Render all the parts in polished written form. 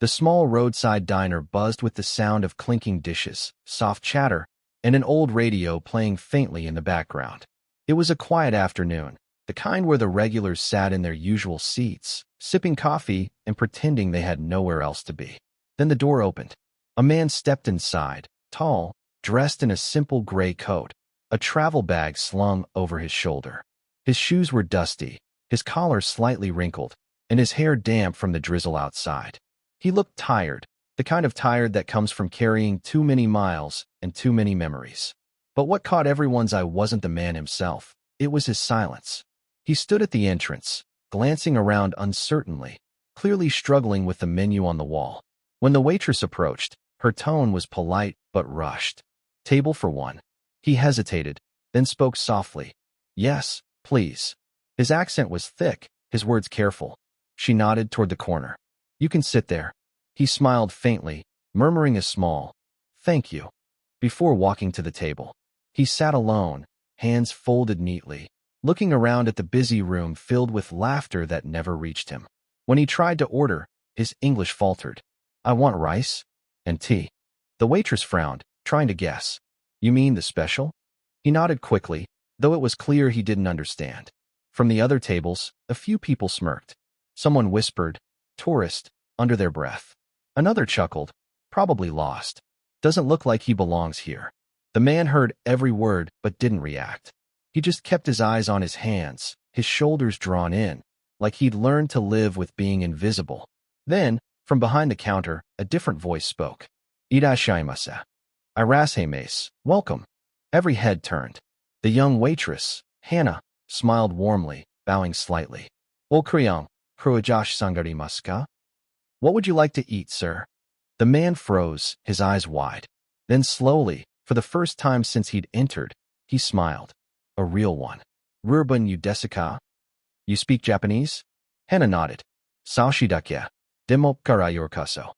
The small roadside diner buzzed with the sound of clinking dishes, soft chatter, and an old radio playing faintly in the background. It was a quiet afternoon, the kind where the regulars sat in their usual seats, sipping coffee and pretending they had nowhere else to be. Then the door opened. A man stepped inside, tall, dressed in a simple gray coat, a travel bag slung over his shoulder. His shoes were dusty, his collar slightly wrinkled, and his hair damp from the drizzle outside. He looked tired, the kind of tired that comes from carrying too many miles and too many memories. But what caught everyone's eye wasn't the man himself, it was his silence. He stood at the entrance, glancing around uncertainly, clearly struggling with the menu on the wall. When the waitress approached, her tone was polite but rushed. "Table for one." He hesitated, then spoke softly. "Yes, please." His accent was thick, his words careful. She nodded toward the corner. "You can sit there." He smiled faintly, murmuring a small, "Thank you," before walking to the table. He sat alone, hands folded neatly, looking around at the busy room filled with laughter that never reached him. When he tried to order, his English faltered. "I want rice and tea." The waitress frowned, trying to guess. "You mean the special?" He nodded quickly, though it was clear he didn't understand. From the other tables, a few people smirked. Someone whispered, "Tourist," under their breath. Another chuckled, "Probably lost. Doesn't look like he belongs here." The man heard every word but didn't react. He just kept his eyes on his hands, his shoulders drawn in, like he'd learned to live with being invisible. Then, from behind the counter, a different voice spoke. "Irashaimase. Irashaimase. Welcome." Every head turned. The young waitress, Hannah, smiled warmly, bowing slightly. "Okryang, kruajosh sangarimasu ka?" "What would you like to eat, sir?" The man froze, his eyes wide. Then slowly, for the first time since he'd entered, he smiled. A real one. "Rurban you desu? You speak Japanese?" Hannah nodded. "Saoshi dake. Demo karayorkaso."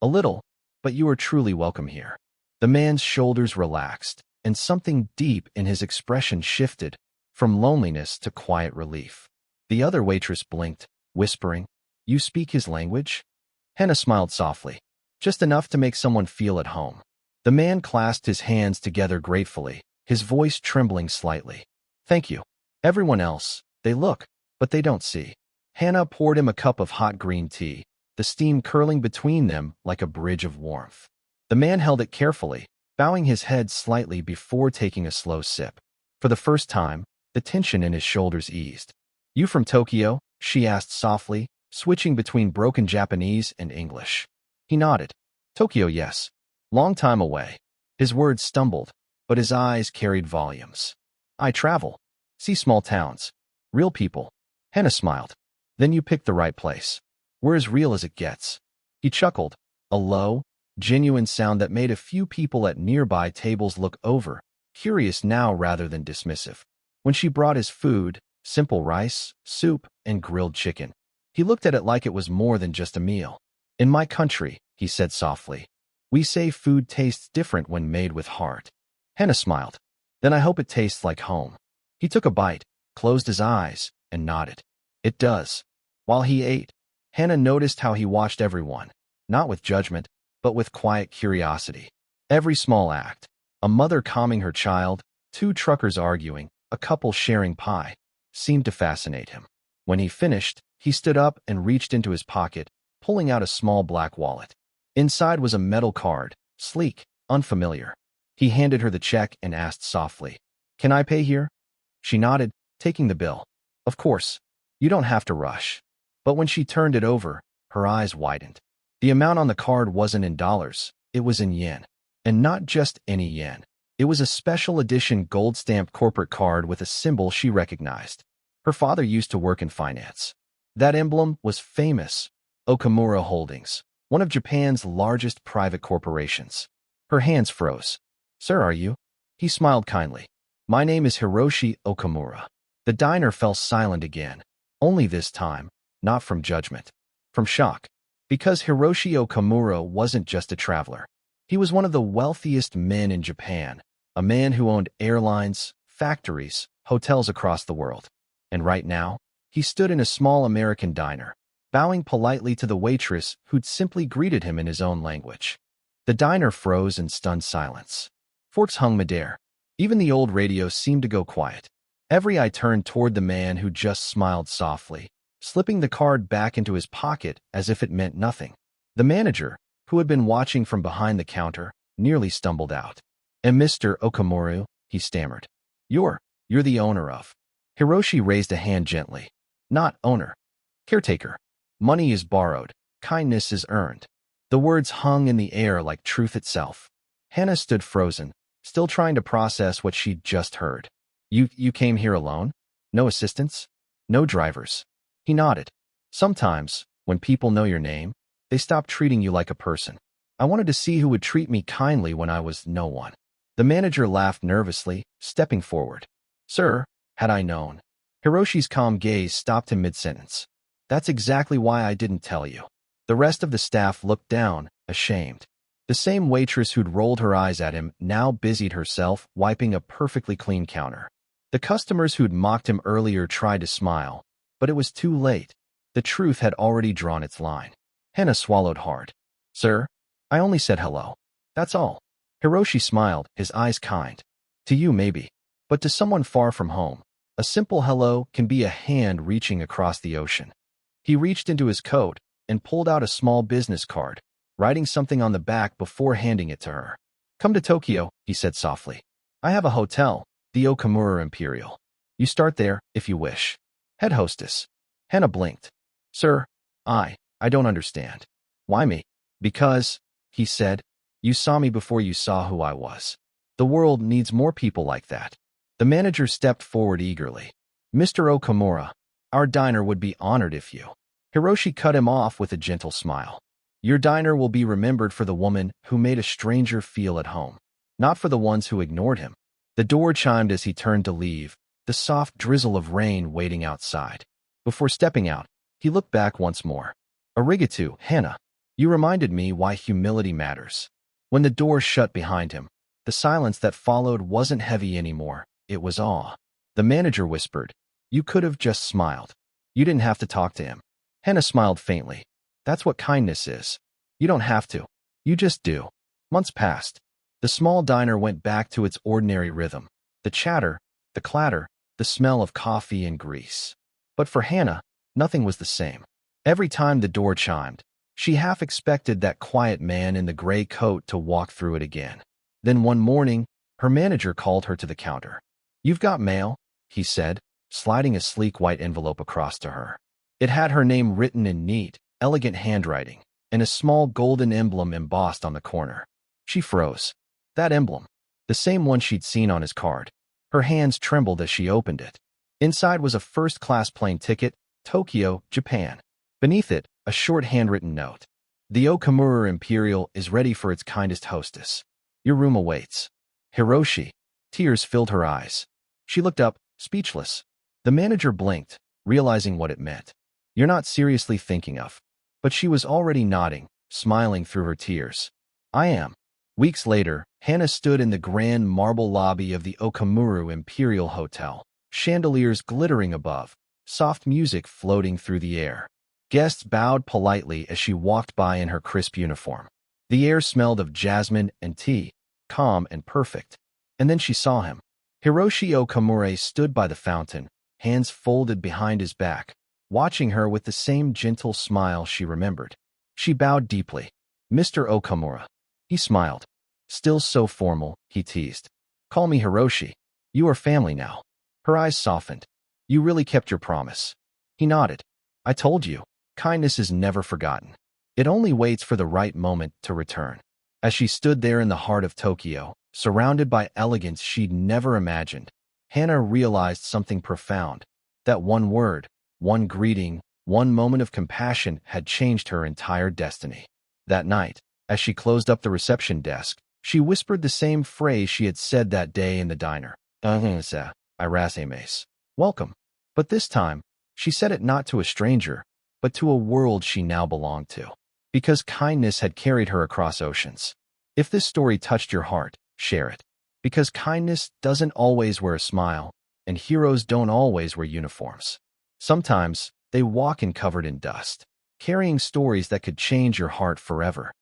"A little, but you are truly welcome here." The man's shoulders relaxed, and something deep in his expression shifted, from loneliness to quiet relief. The other waitress blinked, whispering, "You speak his language?" Hannah smiled softly, just enough to make someone feel at home. The man clasped his hands together gratefully, his voice trembling slightly. "Thank you." Everyone else, they look, but they don't see. Hannah poured him a cup of hot green tea, the steam curling between them like a bridge of warmth. The man held it carefully, bowing his head slightly before taking a slow sip. For the first time, the tension in his shoulders eased. "You from Tokyo?" she asked softly, switching between broken Japanese and English. He nodded. "Tokyo, yes. Long time away." His words stumbled, but his eyes carried volumes. "I travel. See small towns. Real people." Hannah smiled. "Then you picked the right place. We're as real as it gets." He chuckled, a low, genuine sound that made a few people at nearby tables look over, curious now rather than dismissive. When she brought his food, simple rice, soup, and grilled chicken, he looked at it like it was more than just a meal. "In my country," he said softly, "we say food tastes different when made with heart." Hannah smiled. "Then I hope it tastes like home." He took a bite, closed his eyes, and nodded. "It does." While he ate, Hannah noticed how he watched everyone, not with judgment, but with quiet curiosity. Every small act, a mother calming her child, two truckers arguing, a couple sharing pie, seemed to fascinate him. When he finished, he stood up and reached into his pocket, pulling out a small black wallet. Inside was a metal card, sleek, unfamiliar. He handed her the check and asked softly, "Can I pay here?" She nodded, taking the bill. "Of course. You don't have to rush." But when she turned it over, her eyes widened. The amount on the card wasn't in dollars, it was in yen. And not just any yen. It was a special edition gold-stamped corporate card with a symbol she recognized. Her father used to work in finance. That emblem was famous, Okamura Holdings, one of Japan's largest private corporations. Her hands froze. "Sir, are you?" He smiled kindly. "My name is Hiroshi Okamura." The diner fell silent again, only this time, not from judgment, from shock. Because Hiroshi Okamura wasn't just a traveler. He was one of the wealthiest men in Japan, a man who owned airlines, factories, hotels across the world. And right now, he stood in a small American diner, bowing politely to the waitress who'd simply greeted him in his own language. The diner froze in stunned silence. Forks hung midair. Even the old radio seemed to go quiet. Every eye turned toward the man who just smiled softly, slipping the card back into his pocket as if it meant nothing. The manager, who had been watching from behind the counter, nearly stumbled out. "And Mr. Okamura," he stammered. You're the owner of." Hiroshi raised a hand gently. "Not owner. Caretaker. Money is borrowed. Kindness is earned." The words hung in the air like truth itself. Hannah stood frozen, still trying to process what she'd just heard. You came here alone? No assistants? No drivers?" He nodded. "Sometimes, when people know your name, they stop treating you like a person. I wanted to see who would treat me kindly when I was no one." The manager laughed nervously, stepping forward. "Sir, had I known." Hiroshi's calm gaze stopped him mid-sentence. "That's exactly why I didn't tell you." The rest of the staff looked down, ashamed. The same waitress who'd rolled her eyes at him now busied herself wiping a perfectly clean counter. The customers who'd mocked him earlier tried to smile, but it was too late. The truth had already drawn its line. Hannah swallowed hard. "Sir, I only said hello. That's all." Hiroshi smiled, his eyes kind. "To you, maybe. But to someone far from home, a simple hello can be a hand reaching across the ocean." He reached into his coat and pulled out a small business card, writing something on the back before handing it to her. "Come to Tokyo," he said softly. "I have a hotel, the Okamura Imperial. You start there, if you wish." Head hostess. Hannah blinked. "Sir, I don't understand." "Why me?" "Because," he said, "you saw me before you saw who I was. The world needs more people like that." The manager stepped forward eagerly. "Mr. Okamura, our diner would be honored if you—" Hiroshi cut him off with a gentle smile. "Your diner will be remembered for the woman who made a stranger feel at home, not for the ones who ignored him." The door chimed as he turned to leave, the soft drizzle of rain waiting outside. Before stepping out, he looked back once more. "Arigato, Hannah. You reminded me why humility matters." When the door shut behind him, the silence that followed wasn't heavy anymore, it was awe. The manager whispered, "You could have just smiled. You didn't have to talk to him." Hannah smiled faintly. "That's what kindness is. You don't have to. You just do." Months passed. The small diner went back to its ordinary rhythm. The chatter, the clatter, the smell of coffee and grease. But for Hannah, nothing was the same. Every time the door chimed, she half expected that quiet man in the gray coat to walk through it again. Then one morning, her manager called her to the counter. "You've got mail," he said, sliding a sleek white envelope across to her. It had her name written in neat, elegant handwriting, and a small golden emblem embossed on the corner. She froze. That emblem, the same one she'd seen on his card. Her hands trembled as she opened it. Inside was a first-class plane ticket, Tokyo, Japan. Beneath it, a short handwritten note. "The Okamura Imperial is ready for its kindest hostess. Your room awaits." Hiroshi. Tears filled her eyes. She looked up, speechless. The manager blinked, realizing what it meant. "You're not seriously thinking of." But she was already nodding, smiling through her tears. "I am." Weeks later, Hannah stood in the grand marble lobby of the Okamura Imperial Hotel, chandeliers glittering above, soft music floating through the air. Guests bowed politely as she walked by in her crisp uniform. The air smelled of jasmine and tea, calm and perfect. And then she saw him. Hiroshi Okamura stood by the fountain, hands folded behind his back, watching her with the same gentle smile she remembered. She bowed deeply. "Mr. Okamura." He smiled. "Still so formal," he teased. "Call me Hiroshi. You are family now." Her eyes softened. "You really kept your promise." He nodded. "I told you, kindness is never forgotten. It only waits for the right moment to return." As she stood there in the heart of Tokyo, surrounded by elegance she'd never imagined, Hannah realized something profound. That one word, one greeting, one moment of compassion had changed her entire destiny. That night, as she closed up the reception desk, she whispered the same phrase she had said that day in the diner. "Irasemes. Welcome." But this time, she said it not to a stranger, but to a world she now belonged to. Because kindness had carried her across oceans. If this story touched your heart, share it. Because kindness doesn't always wear a smile, and heroes don't always wear uniforms. Sometimes, they walk in covered in dust. carrying stories that could change your heart forever.